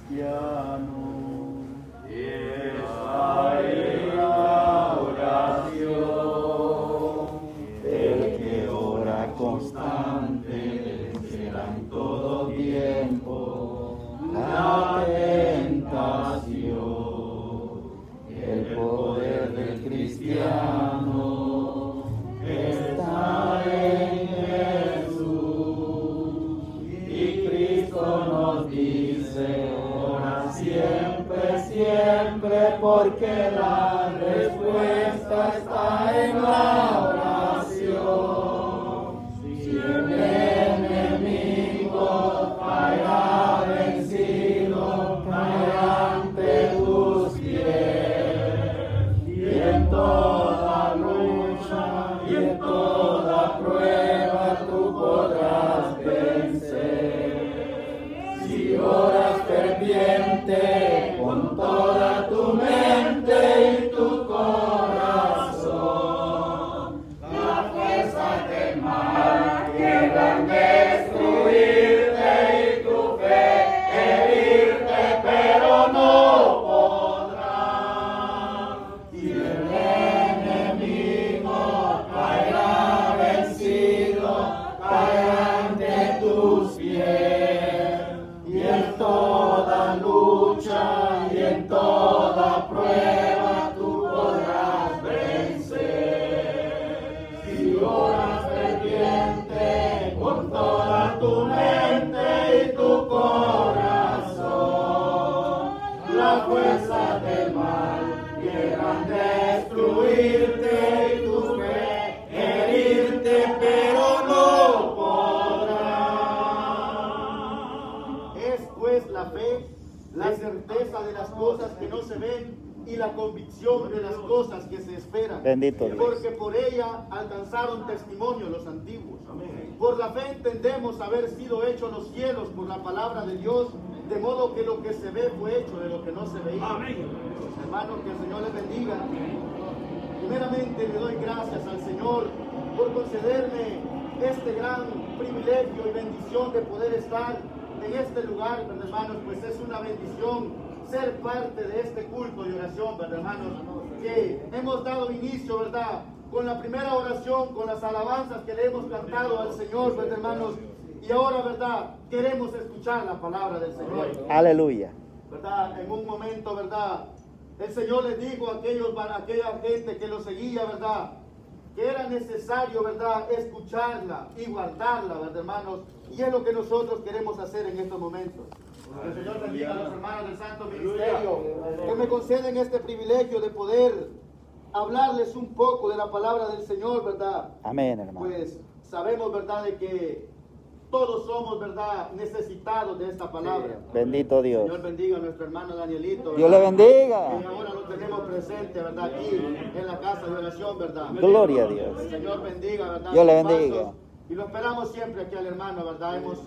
cristiano. Esta es la oración. El que ora constante vencerá en todo tiempo la tentación. El poder del cristiano está en Jesús. Y Cristo nos dice: ora siempre, siempre, porque la respuesta está en la oración. Si el enemigo caerá vencido, caerá ante tus pies. Y en toda lucha y en toda prueba tú podrás vencer. Si oras ferviente con toda tu mente y tu corazón, la fuerza del mal quieran destruirte y tu fe herirte, pero no podrán. Y el enemigo caerá vencido, caerá ante tus pies. Y en toda lucha y en toda prueba tú podrás vencer. Si oras ferviente con toda tu mente y tu corazón, la fuerza del mal quieran destruirte y tu fe herirte, pero no podrán. Es pues la fe, la certeza de las cosas que no se ven y la convicción de las cosas que se esperan. Bendito Dios. Porque por ella alcanzaron testimonio los antiguos. Por la fe entendemos haber sido hechos los cielos por la palabra de Dios, de modo que lo que se ve fue hecho de lo que no se veía. Hermanos, que el Señor les bendiga. Primeramente le doy gracias al Señor por concederme este gran privilegio y bendición de poder estar en este lugar, ¿verdad, hermanos? Pues es una bendición ser parte de este culto de oración, ¿verdad, hermanos? Que hemos dado inicio, ¿verdad?, con la primera oración, con las alabanzas que le hemos cantado al Señor, ¿verdad, hermanos? Y ahora, ¿verdad?, queremos escuchar la palabra del Señor. Aleluya. ¿Verdad? En un momento, ¿verdad?, el Señor les dijo a aquella gente que lo seguía, ¿verdad?, que era necesario, ¿verdad?, escucharla y guardarla, ¿verdad, hermanos? Y es lo que nosotros queremos hacer en estos momentos. Que el Señor bendiga a los hermanos del Santo Ministerio, que me conceden este privilegio de poder hablarles un poco de la palabra del Señor, ¿verdad? Amén, hermano. Pues sabemos, ¿verdad?, de que todos somos, ¿verdad?, necesitados de esta palabra. Bendito Dios. Señor bendiga a nuestro hermano Danielito, ¿verdad?, Dios le bendiga. que ahora lo tenemos presente, ¿verdad?, aquí en la casa de oración, ¿verdad? Gloria a Dios. El Señor bendiga, ¿verdad?, Dios le sus bendiga. pasos. Y lo esperamos siempre aquí al hermano, ¿verdad? Hemos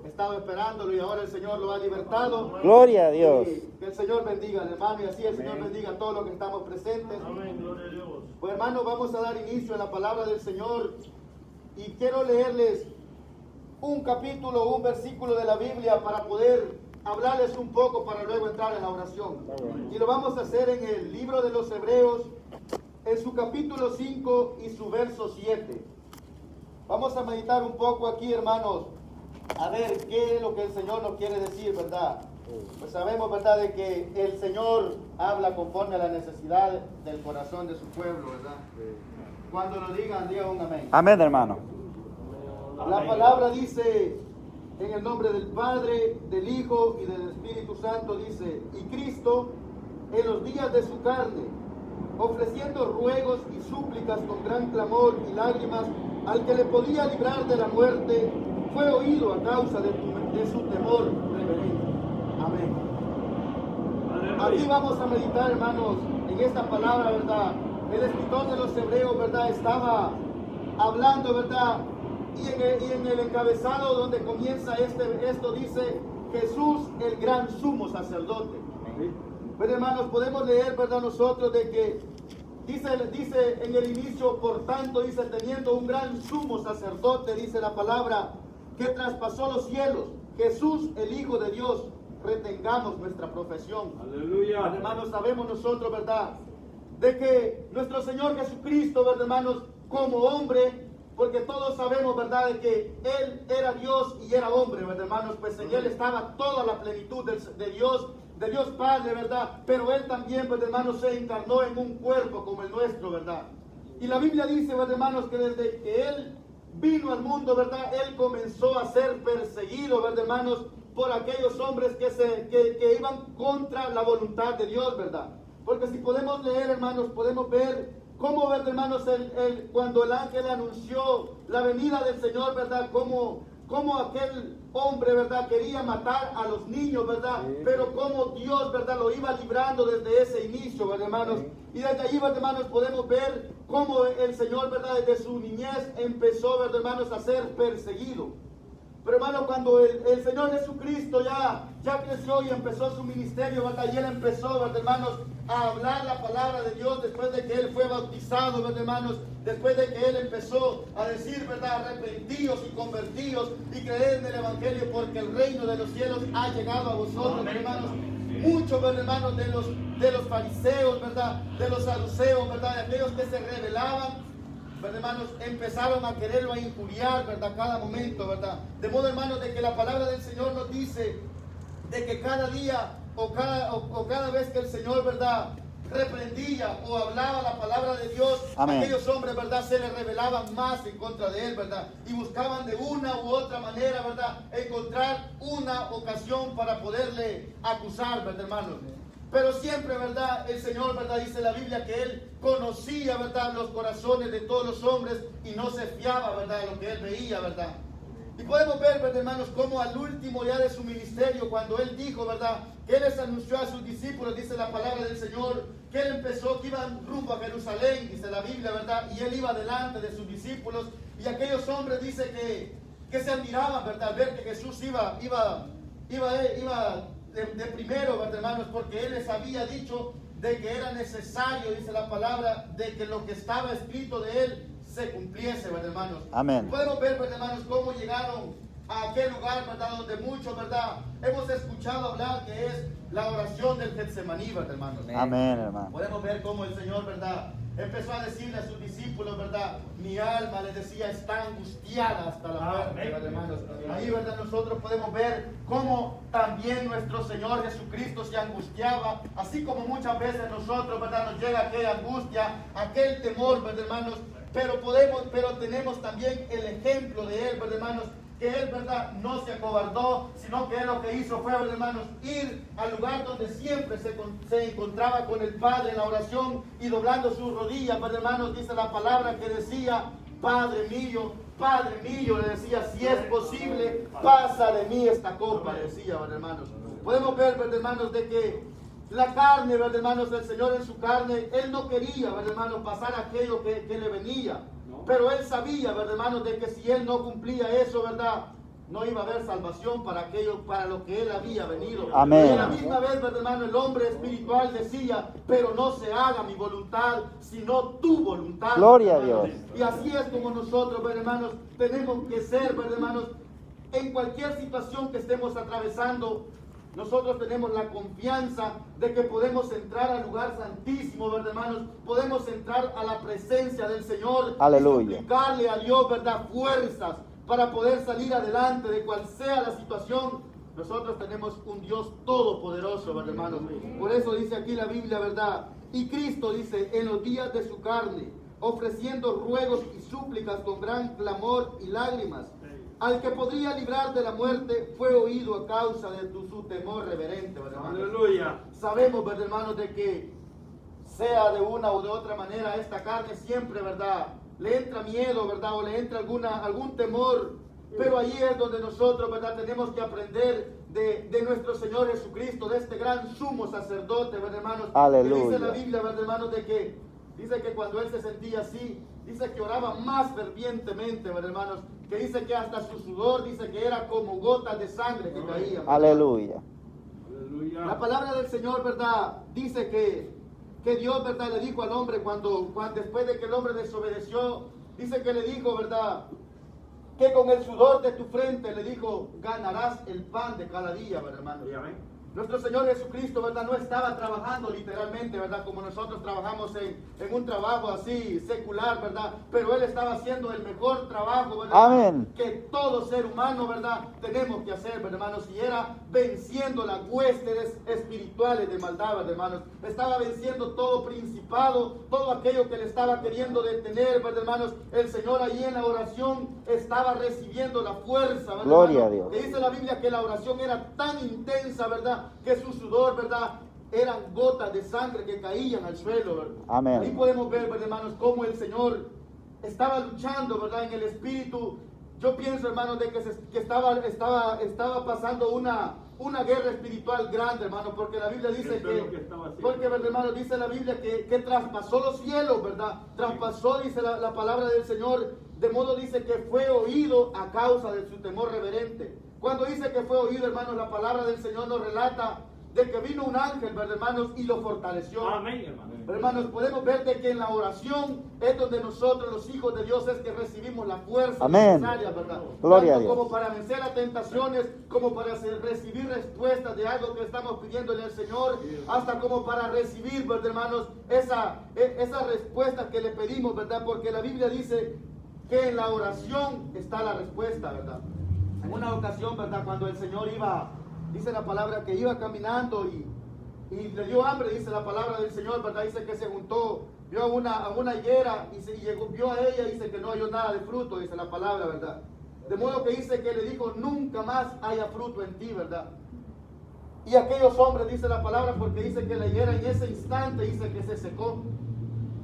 estado esperándolo y ahora el Señor lo ha libertado. Gloria a Dios. Y que el Señor bendiga al hermano y así el Señor bendiga a todos los que estamos presentes. Pues hermanos, vamos a dar inicio a la palabra del Señor y quiero leerles un capítulo, un versículo de la Biblia para poder hablarles un poco para luego entrar en la oración. Y lo vamos a hacer en el libro de los Hebreos, en su capítulo 5 y su verso 7. Vamos a meditar un poco aquí, hermanos, a ver qué es lo que el Señor nos quiere decir, ¿verdad? Pues sabemos, ¿verdad?, de que el Señor habla conforme a la necesidad del corazón de su pueblo, ¿verdad? Cuando lo digan, digan un amén. Amén, hermano. La palabra dice, en el nombre del Padre, del Hijo y del Espíritu Santo, dice: y Cristo, en los días de su carne, ofreciendo ruegos y súplicas con gran clamor y lágrimas al que le podía librar de la muerte, fue oído a causa de su temor reverente. Amén. Aquí vamos a meditar, hermanos, en esta palabra, ¿verdad? El escritor de los Hebreos, ¿verdad?, estaba hablando, ¿verdad? Y en el encabezado donde comienza esto dice: Jesús, el gran sumo sacerdote. Pero hermanos, podemos leer, ¿verdad?, nosotros de que dice en el inicio, por tanto, dice, teniendo un gran sumo sacerdote, dice la palabra, que traspasó los cielos, Jesús, el Hijo de Dios, retengamos nuestra profesión. Aleluya. Hermanos, sabemos nosotros, ¿verdad?, de que nuestro Señor Jesucristo, ¿verdad, hermanos?, como hombre, porque todos sabemos, ¿verdad?, de que Él era Dios y era hombre, ¿verdad, hermanos? Pues en Él estaba toda la plenitud de Dios Padre, ¿verdad? Pero Él también, ¿verdad, hermanos?, se encarnó en un cuerpo como el nuestro, ¿verdad? Y la Biblia dice, ¿verdad, hermanos?, que desde que Él vino al mundo, ¿verdad?, Él comenzó a ser perseguido, ¿verdad, hermanos?, por aquellos hombres que iban contra la voluntad de Dios, ¿verdad? Porque si podemos leer, hermanos, podemos ver cómo, ¿verdad, hermanos?, cuando el ángel anunció la venida del Señor, ¿verdad?, cómo aquel hombre, ¿verdad?, quería matar a los niños, ¿verdad? Pero cómo Dios, ¿verdad?, lo iba librando desde ese inicio, ¿verdad, hermanos? Y desde allí, ¿verdad, hermanos?, podemos ver cómo el Señor, ¿verdad?, desde su niñez empezó, ¿verdad, hermanos?, a ser perseguido. Pero, hermano, cuando el Señor Jesucristo ya creció y empezó su ministerio, ¿verdad?, y Él empezó, ¿verdad, hermanos?, a hablar la palabra de Dios después de que Él fue bautizado, ¿verdad, hermanos?, después de que Él empezó a decir, ¿verdad?, arrepentíos y convertíos y creed en el Evangelio, porque el reino de los cielos ha llegado a vosotros, ¿verdad, hermanos? Muchos, ¿verdad, hermanos?, de los fariseos, ¿verdad?, de los saduceos, ¿verdad?, de aquellos que se rebelaban, ¿verdad, hermanos?, empezaron a quererlo a injuriar, ¿verdad?, cada momento, ¿verdad? De modo, hermanos, de que la palabra del Señor nos dice de que cada día o cada vez que el Señor, ¿verdad?, reprendía o hablaba la palabra de Dios, Amén. aquellos hombres, ¿verdad?, se le rebelaban más en contra de Él, ¿verdad? Y buscaban de una u otra manera, ¿verdad?, encontrar una ocasión para poderle acusar, ¿verdad, hermanos? Pero siempre, ¿verdad?, el Señor, ¿verdad?, dice la Biblia que Él conocía, ¿verdad?, los corazones de todos los hombres y no se fiaba, ¿verdad?, de lo que Él veía, ¿verdad? Y podemos ver, ¿verdad, hermanos?, cómo al último ya de su ministerio, cuando Él dijo, ¿verdad?, que Él les anunció a sus discípulos, dice la palabra del Señor, que Él empezó, que iban rumbo a Jerusalén, dice la Biblia, ¿verdad?, y Él iba delante de sus discípulos, y aquellos hombres, dice que se admiraban, ¿verdad?, al ver que Jesús iba de primero, ¿verdad, hermanos?, porque Él les había dicho de que era necesario, dice la palabra, de que lo que estaba escrito de Él se cumpliese, ¿verdad, hermanos? Amén. Podemos ver, ¿verdad, hermanos?, cómo llegaron a aquel lugar, ¿verdad?, donde muchos, ¿verdad?, hemos escuchado hablar que es la oración del Getsemaní, ¿verdad, hermanos? Amén, hermano. Podemos ver cómo el Señor, ¿verdad?, empezó a decirle a sus discípulos, ¿verdad?, mi alma, les decía, está angustiada hasta la muerte, ¿verdad, hermanos? Ahí, ¿verdad?, nosotros podemos ver cómo también nuestro Señor Jesucristo se angustiaba, así como muchas veces nosotros, ¿verdad?, nos llega aquella angustia, aquel temor, ¿verdad, hermanos? Pero tenemos también el ejemplo de Él, ¿verdad, hermanos?, que Él, ¿verdad?, no se acobardó, sino que Él lo que hizo fue, ¿verdad, hermanos?, ir al lugar donde siempre se encontraba con el Padre en la oración y doblando sus rodillas, ¿verdad, hermanos? Dice la palabra que decía, Padre mío, le decía, si es posible, pasa de mí esta copa, le decía, ¿verdad, hermanos? Podemos ver, ¿verdad, hermanos?, de que la carne, ¿verdad, hermanos?, el Señor en su carne, Él no quería, ¿verdad, hermanos?, pasar aquello que le venía. Pero Él sabía, ¿verdad, hermanos?, de que si Él no cumplía eso, ¿verdad?, no iba a haber salvación para lo que Él había venido. Amén. Y a la misma vez, ¿verdad, hermano?, el hombre espiritual decía, pero no se haga mi voluntad, sino tu voluntad. Gloria a hermanos. Dios. Y así es como nosotros, ¿verdad, hermanos?, tenemos que ser, ¿verdad, hermanos?, en cualquier situación que estemos atravesando. Nosotros tenemos la confianza de que podemos entrar al lugar santísimo, ¿verdad, hermanos? Podemos entrar a la presencia del Señor. Aleluya. Y suplicarle a Dios, ¿verdad?, fuerzas para poder salir adelante de cual sea la situación. Nosotros tenemos un Dios todopoderoso, ¿verdad, hermanos? Por eso dice aquí la Biblia, ¿verdad? Y Cristo dice, en los días de su carne, ofreciendo ruegos y súplicas con gran clamor y lágrimas, al que podría librar de la muerte, fue oído a causa de su temor reverente, ¿verdad, hermanos? Aleluya. Sabemos, ¿verdad, hermanos?, de que sea de una u de otra manera, esta carne siempre, ¿verdad?, le entra miedo, ¿verdad?, o le entra algún temor. Pero ahí es donde nosotros, ¿verdad?, tenemos que aprender de nuestro Señor Jesucristo, de este gran sumo sacerdote, ¿verdad, hermanos? Aleluya. Que dice la Biblia, ¿verdad, hermanos?, dice que cuando Él se sentía así, dice que oraba más fervientemente, ¿verdad, hermanos? Que dice que hasta su sudor, dice que era como gotas de sangre que caían. Aleluya. La palabra del Señor, ¿verdad?, dice que Dios, ¿verdad?, le dijo al hombre cuando después de que el hombre desobedeció, dice que le dijo, ¿verdad?, que con el sudor de tu frente, le dijo, ganarás el pan de cada día, ¿verdad, hermano? Nuestro Señor Jesucristo, ¿verdad? No estaba trabajando literalmente, ¿verdad? Como nosotros trabajamos en un trabajo así secular, ¿verdad? Pero Él estaba haciendo el mejor trabajo, ¿verdad? Amén. Que todo ser humano, ¿verdad? Tenemos que hacer, ¿verdad, hermanos? Y era venciendo las huestes espirituales de maldad, ¿verdad, hermanos? Estaba venciendo todo principado, todo aquello que le estaba queriendo detener, ¿verdad, hermanos? El Señor ahí en la oración estaba recibiendo la fuerza, ¿verdad, Gloria hermano? a Dios. Que dice la Biblia que la oración era tan intensa, ¿verdad? Que su sudor, ¿verdad? Eran gotas de sangre que caían al suelo, ¿verdad? Amén. Ahí podemos ver, ¿verdad, hermanos, cómo el Señor estaba luchando, ¿verdad? En el espíritu. Yo pienso, hermanos, de que estaba pasando una guerra espiritual grande, hermano, porque la Biblia dice porque, ¿verdad, hermano? Dice la Biblia que traspasó los cielos, ¿verdad? Traspasó, dice la palabra del Señor, de modo dice que fue oído a causa de su temor reverente. Cuando dice que fue oído, hermanos, la palabra del Señor nos relata de que vino un ángel, ¿verdad, hermanos? Y lo fortaleció. Amén, hermano. Hermanos, podemos ver de que en la oración es donde nosotros, los hijos de Dios, es que recibimos la fuerza Amén. necesaria, ¿verdad? Gloria Tanto a Dios. como para vencer las tentaciones, como para recibir respuestas de algo que estamos pidiéndole al Señor, hasta como para recibir, ¿verdad, hermanos? Esa respuesta que le pedimos, ¿verdad? Porque la Biblia dice que en la oración está la respuesta, ¿verdad? En una ocasión, ¿verdad? Cuando el Señor iba, dice la palabra que iba caminando y le dio hambre, dice la palabra del Señor, ¿verdad? Dice que se juntó, vio a una higuera y vio a ella y dice que no halló nada de fruto, dice la palabra, ¿verdad? De modo que dice que le dijo, nunca más haya fruto en ti, ¿verdad? Y aquellos hombres, dice la palabra, porque dice que la higuera en ese instante, dice que se secó.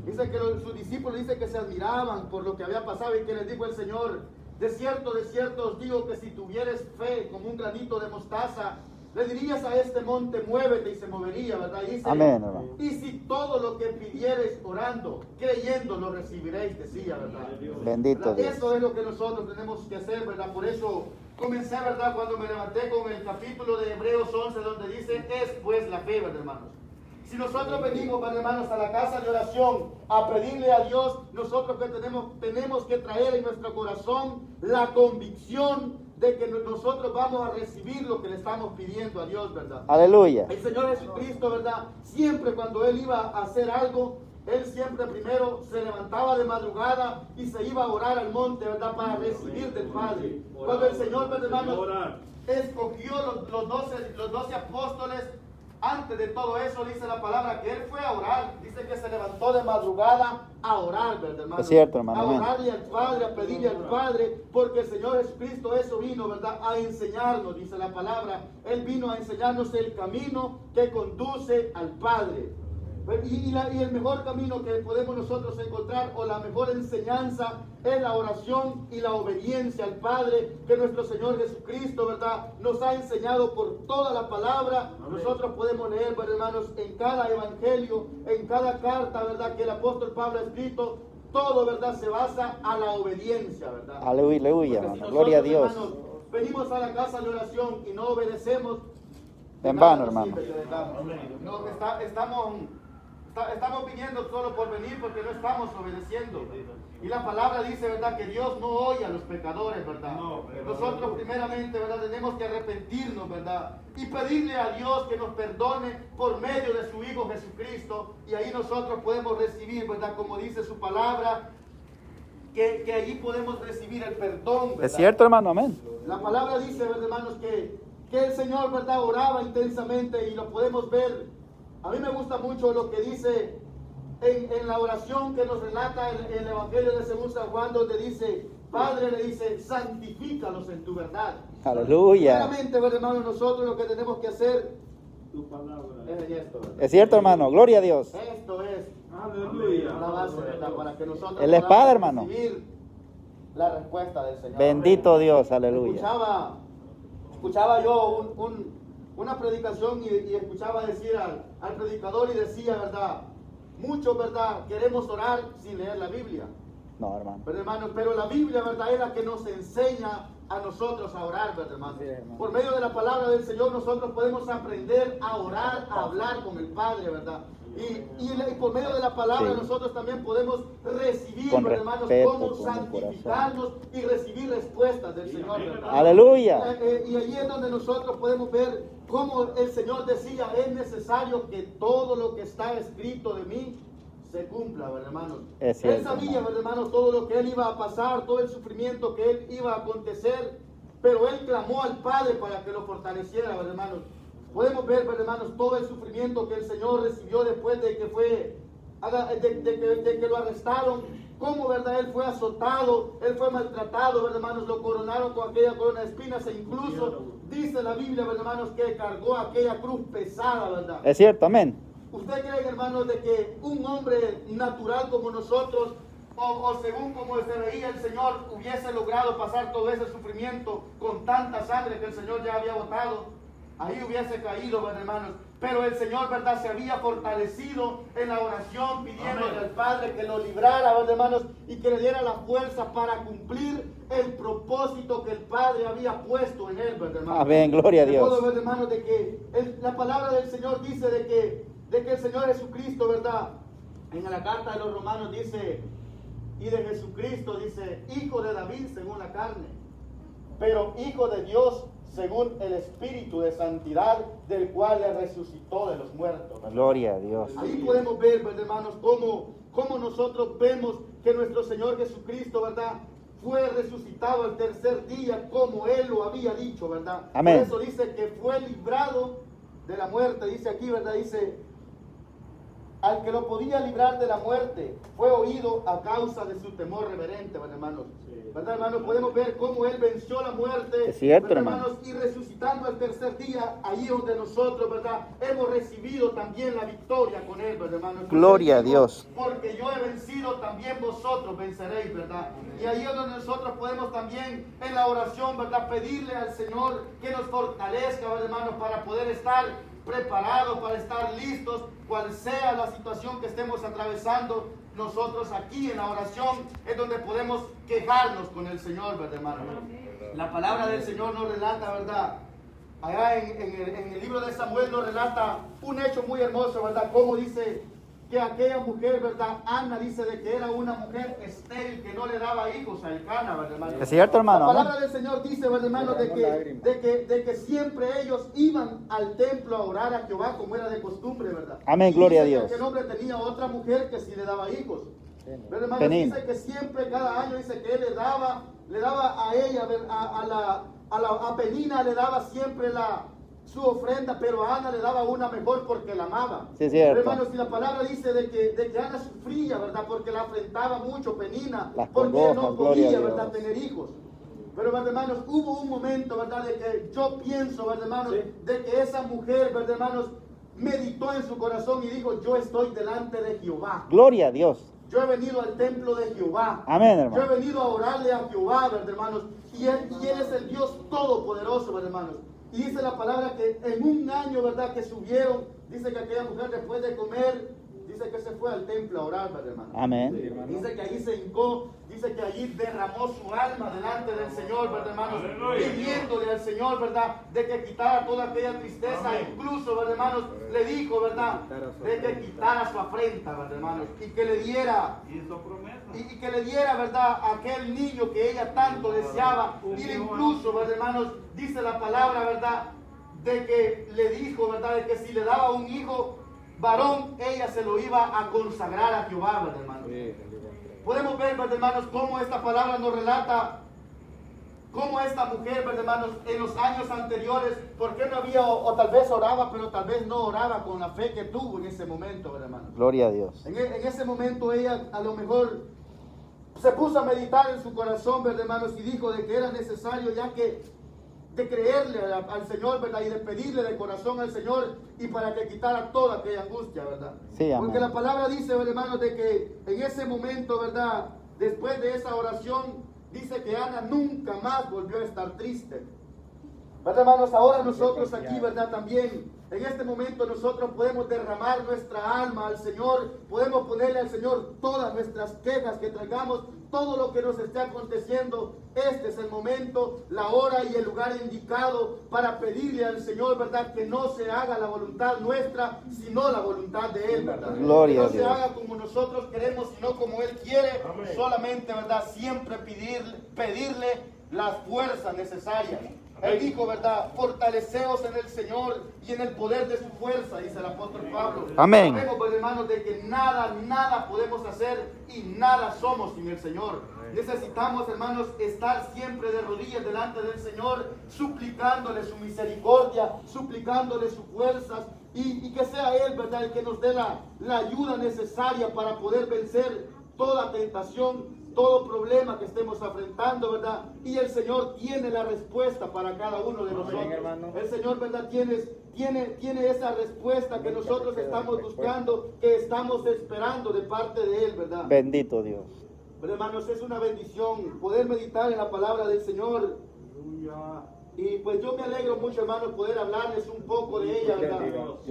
Dice que sus discípulos, dice que se admiraban por lo que había pasado y que les dijo el Señor, de cierto os digo que si tuvieres fe como un granito de mostaza, le dirías a este monte, muévete, y se movería, ¿verdad? Y dice, Amén, hermano. y si todo lo que pidiereis orando, creyendo, lo recibiréis, decía, ¿verdad? Bendito ¿Verdad? Dios. Eso es lo que nosotros tenemos que hacer, ¿verdad? Por eso comencé, ¿verdad? Cuando me levanté con el capítulo de Hebreos 11, donde dice, es pues la fe, ¿verdad, hermanos? Si nosotros venimos, ¿verdad, hermanos, a la casa de oración a pedirle a Dios, nosotros que tenemos que traer en nuestro corazón la convicción de que nosotros vamos a recibir lo que le estamos pidiendo a Dios, ¿verdad? Aleluya. El Señor Jesucristo, ¿verdad? Siempre cuando Él iba a hacer algo, Él siempre primero se levantaba de madrugada y se iba a orar al monte, ¿verdad? Para recibir del Padre. Cuando el Señor, ¿verdad, hermanos? Escogió los 12 apóstoles. Antes de todo eso, dice la palabra que Él fue a orar. Dice que se levantó de madrugada a orar, ¿verdad, hermano? Es cierto, hermano. A Amén. orarle al Padre, a pedirle al Padre, porque el Señor Jesucristo eso vino, ¿verdad? A enseñarnos, dice la palabra. Él vino a enseñarnos el camino que conduce al Padre. Y el mejor camino que podemos nosotros encontrar, o la mejor enseñanza, es la oración y la obediencia al Padre, que nuestro Señor Jesucristo, ¿verdad?, nos ha enseñado por toda la palabra. Amén. Nosotros podemos leer, ¿verdad, hermanos, en cada evangelio, en cada carta, ¿verdad?, que el apóstol Pablo ha escrito. Todo, ¿verdad?, se basa a la obediencia, ¿verdad? Aleluya, Porque hermano. si Gloria a nosotros, Dios. hermanos, venimos a la casa de oración y no obedecemos, En nada vano, nos hermano. sirve, ¿verdad? No, estamos viniendo solo por venir porque no estamos obedeciendo. Y la palabra dice, ¿verdad?, que Dios no oye a los pecadores, ¿verdad? Nosotros primeramente, ¿verdad?, tenemos que arrepentirnos, ¿verdad? Y pedirle a Dios que nos perdone por medio de su Hijo Jesucristo. Y ahí nosotros podemos recibir, ¿verdad?, como dice su palabra, que allí podemos recibir el perdón, ¿verdad? Es cierto, hermano. Amén. La palabra dice, ¿verdad, hermanos, que el Señor, ¿verdad?, oraba intensamente y lo podemos ver. A mí me gusta mucho lo que dice en la oración que nos relata el Evangelio de según San Juan, donde dice, Padre, le dice, santifícalos en tu verdad. Aleluya. Claramente, ¿verdad, hermano? Nosotros lo que tenemos que hacer Tu palabra. es esto, ¿verdad? Es cierto, hermano. Gloria a Dios. Esto es Aleluya. la base, ¿verdad?, para que nosotros Es la espada, podamos hermano. recibir la respuesta del Señor. Bendito Dios. Aleluya. Escuchaba yo una predicación y escuchaba decir al predicador y decía, ¿verdad? Muchos, ¿verdad?, queremos orar sin leer la Biblia. No, hermano. Pero hermanos, pero la Biblia, ¿verdad?, es la que nos enseña a nosotros a orar, ¿verdad, hermano? Sí, hermano. Por medio de la palabra del Señor nosotros podemos aprender a orar, a hablar con el Padre, ¿verdad? Y por medio de la palabra Sí. nosotros también podemos recibir, Con ¿verdad, hermanos, respeto, cómo con el santificarnos y recibir respuestas del Señor, ¿verdad? Aleluya. Y allí es donde nosotros podemos ver cómo el Señor decía, es necesario que todo lo que está escrito de mí se cumpla, ¿verdad, hermanos? Es cierto, Él sabía, hermano. ¿verdad, hermanos, todo lo que él iba a pasar, todo el sufrimiento que él iba a acontecer, pero él clamó al Padre para que lo fortaleciera, ¿verdad, hermanos? Podemos ver, ¿verdad, hermanos, todo el sufrimiento que el Señor recibió después de que fue, de que lo arrestaron, cómo, ¿verdad? Él fue azotado, él fue maltratado, ¿verdad, hermanos? Lo coronaron con aquella corona de espinas e incluso dice la Biblia, ¿verdad, hermanos, que cargó aquella cruz pesada, ¿verdad? Es cierto, amén. ¿Usted cree, hermanos, de que un hombre natural como nosotros, o según como se veía el Señor, hubiese logrado pasar todo ese sufrimiento con tanta sangre que el Señor ya había botado? Ahí hubiese caído, ¿verdad, hermanos? Pero el Señor, ¿verdad?, se había fortalecido en la oración, pidiéndole al Padre que lo librara, ¿verdad, hermanos? Y que le diera la fuerza para cumplir el propósito que el Padre había puesto en él, ¿verdad, hermanos? Amén, gloria a De modo, Dios. ¿verdad, hermanos, de que la palabra del Señor dice de que el Señor Jesucristo, ¿verdad? En la carta de los Romanos dice, y de Jesucristo dice, hijo de David según la carne, pero hijo de Dios según el Espíritu de santidad, del cual le resucitó de los muertos, ¿verdad? Gloria a Dios. Ahí podemos ver, ¿verdad, hermanos, cómo nosotros vemos que nuestro Señor Jesucristo, ¿verdad?, fue resucitado al tercer día, como Él lo había dicho, ¿verdad? Amén. Por eso dice que fue librado de la muerte, dice aquí, ¿verdad? Dice, al que lo podía librar de la muerte, fue oído a causa de su temor reverente, ¿verdad, hermanos? ¿Verdad, hermanos? Podemos ver cómo Él venció la muerte, Es cierto, ¿verdad, hermano? hermanos? Y resucitando al tercer día, ahí donde nosotros, ¿verdad?, hemos recibido también la victoria con Él, ¿verdad, hermanos? Gloria a Porque dijo, Dios. porque yo he vencido, también vosotros venceréis, ¿verdad? Y ahí es donde nosotros podemos también en la oración, ¿verdad?, pedirle al Señor que nos fortalezca, ¿verdad, hermanos?, para poder estar preparados, para estar listos, cual sea la situación que estemos atravesando. Nosotros aquí en la oración es donde podemos quejarnos con el Señor, ¿verdad, hermano? La palabra del Señor nos relata, ¿verdad? Allá en el libro de Samuel nos relata un hecho muy hermoso, ¿verdad? Como dice que aquella mujer, ¿verdad? Ana dice de que era una mujer estéril que no le daba hijos a Elcana, ¿verdad, hermano? Es cierto, hermano. La palabra Amén. del Señor dice, ¿verdad, hermano? De que siempre ellos iban al templo a orar a Jehová como era de costumbre, ¿verdad? Amén, Y gloria a dice que Dios. aquel hombre tenía otra mujer que sí le daba hijos. ¿Verdad, hermano? Penina. Dice que siempre, cada año, dice que él le daba a ella, a Penina le daba siempre su ofrenda, pero a Ana le daba una mejor porque la amaba. Sí, es cierto. Hermanos, y la palabra dice de que Ana sufría, ¿verdad? Porque la afrentaba mucho Penina, Las porque no congojas, gloria a podía, Dios. ¿verdad?, tener hijos. Pero, ¿verdad, hermanos? Hubo un momento, ¿verdad?, de que yo pienso, ¿verdad, hermanos?, de que esa mujer, ¿verdad, hermanos?, meditó en su corazón y dijo, yo estoy delante de Jehová. Gloria a Dios. Yo he venido al templo de Jehová. Amén, Yo hermano. he venido a orarle a Jehová, ¿verdad, hermanos? Y él es el Dios todopoderoso, ¿verdad, hermanos? Y dice la palabra que en un año, ¿verdad?, que subieron, dice que aquella mujer después de comer, dice que se fue al templo a orar, ¿verdad, hermano? Amén. Dice que allí se hincó, dice que allí derramó su alma delante del Señor, ¿verdad, hermanos? Pidiéndole al Señor, ¿verdad?, de que quitara toda aquella tristeza. Incluso, ¿verdad, hermanos?, le dijo, ¿verdad?, de que quitara su afrenta, ¿verdad, hermanos? Y que le diera, y que le diera, ¿verdad?, a aquel niño que ella tanto deseaba. Y incluso, ¿verdad, hermanos?, dice la palabra, ¿verdad?, de que le dijo, ¿verdad?, de que si le daba un hijo varón, ella se lo iba a consagrar a Jehová, ¿verdad, hermanos? Podemos ver, ¿verdad, hermanos?, cómo esta palabra nos relata cómo esta mujer, ¿verdad, hermanos?, en los años anteriores, ¿por qué no había, o tal vez oraba, pero tal vez no oraba con la fe que tuvo en ese momento, ¿verdad, hermanos? Gloria a Dios. En ese momento ella a lo mejor se puso a meditar en su corazón, ¿verdad, hermanos? Y dijo de que era necesario ya que de creerle al Señor, ¿verdad? Y de pedirle de corazón al Señor y para que quitara toda aquella angustia, ¿verdad? Sí, amén. Porque la palabra dice, ¿verdad, hermanos?, de que en ese momento, ¿verdad?, después de esa oración, dice que Ana nunca más volvió a estar triste. ¿Verdad, hermanos? Ahora nosotros aquí, ¿verdad?, también en este momento nosotros podemos derramar nuestra alma al Señor, podemos ponerle al Señor todas nuestras quejas que traigamos, todo lo que nos esté aconteciendo, este es el momento, la hora y el lugar indicado para pedirle al Señor, ¿verdad? Que no se haga la voluntad nuestra, sino la voluntad de Él, ¿verdad? Gloria que no a se Dios. haga como nosotros queremos, sino como Él quiere. Amén. Solamente, ¿verdad? Siempre pedirle las fuerzas necesarias. Él dijo, ¿verdad? Fortaleceos en el Señor y en el poder de su fuerza, dice el apóstol Pablo. Amén. Sabemos, pues, hermanos, de que nada podemos hacer y nada somos sin el Señor. Necesitamos, hermanos, estar siempre de rodillas delante del Señor, suplicándole su misericordia, suplicándole sus fuerzas y que sea Él, ¿verdad?, el que nos dé la ayuda necesaria para poder vencer toda tentación, todo problema que estemos afrontando, ¿verdad? Y el Señor tiene la respuesta para cada uno de nosotros. El Señor, ¿verdad? Tiene esa respuesta que nosotros estamos buscando, que estamos esperando de parte de Él, ¿verdad? Bendito Dios. Pero, hermanos, es una bendición poder meditar en la palabra del Señor. Y pues yo me alegro mucho, hermanos, poder hablarles un poco de ella, ¿verdad?